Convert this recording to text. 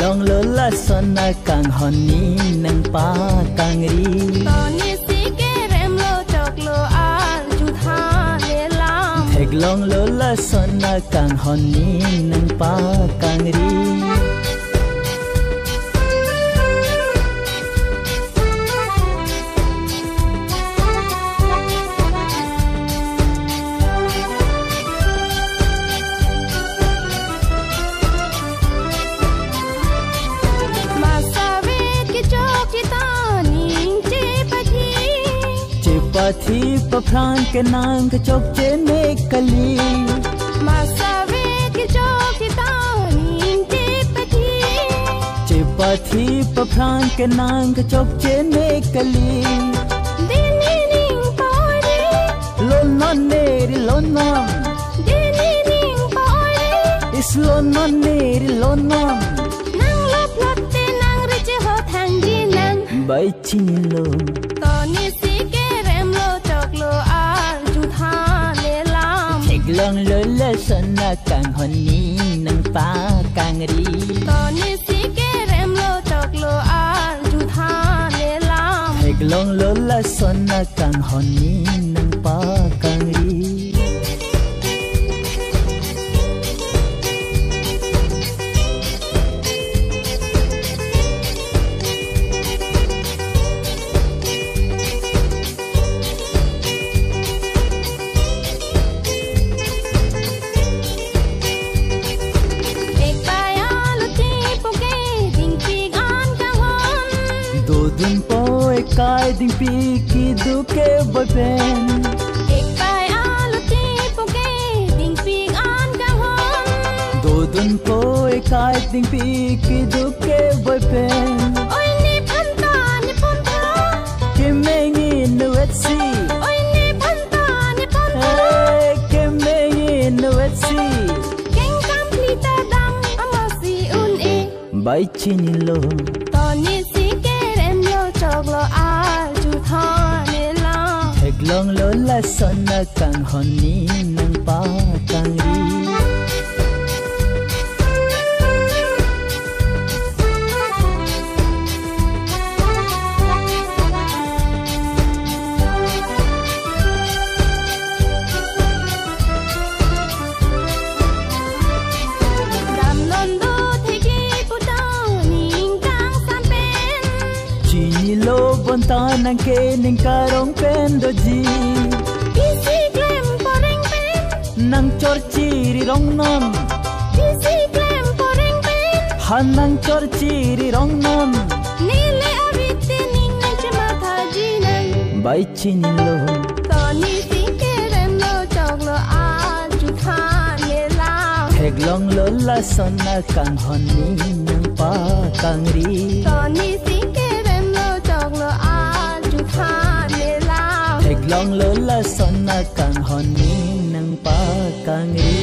Long lola sona kang honi nang pa kang ri Toni si kerem lo chok lo al chu tha le lam Thek long lola sona kang honi nang pa kang ri Pathi papran ke nang ke chok chene kali Masave ke chok kitani te pathi che pathi papran ke nang ke chok chene kali Dini ning pore lon non neri lon non Dini ning pore is lon non neri lon non Nang lop lop te nang rich ho thang ji nang bai chin lo Toni si kerem lo chok lo al chu tha le lam Thek long lola sona kang honi nang pa kang ri Toni si kerem lo chok lo al chu tha le lam Thek long lola sona kang honi nang pa kang ri Dun po kai ding pi ki du ke boy pen Ek pai alu ti poke ding ping an kang hon do dun po kai ding pi ki du ke boy pen Oi ni phanta ni phanta ke me ni no et si Oi ni phanta ni phanta ke me ni no et si Keng complete dam amasi un e bai chin lo Toni si kerem lo chok lo al chu tha ne la Thek long lola sona kang honi nang pa kang ri Dam non do thegi puta ning kang san pen lo bon ta nang ke ning karong pen do ji Isi klem poreng pen nang chor chiri rong non Isi klem poreng pen han nang chor chiri rong non Nile avite ning nang chama tha jinan bai chin lo Toni si kerem lo chok lo al chu tha ne la Thek long lola sona kang honi nang pa kang ri Toni si kerem lo chok lo al chu tha ne la Thek long lola sona kang honi nang pa kang ri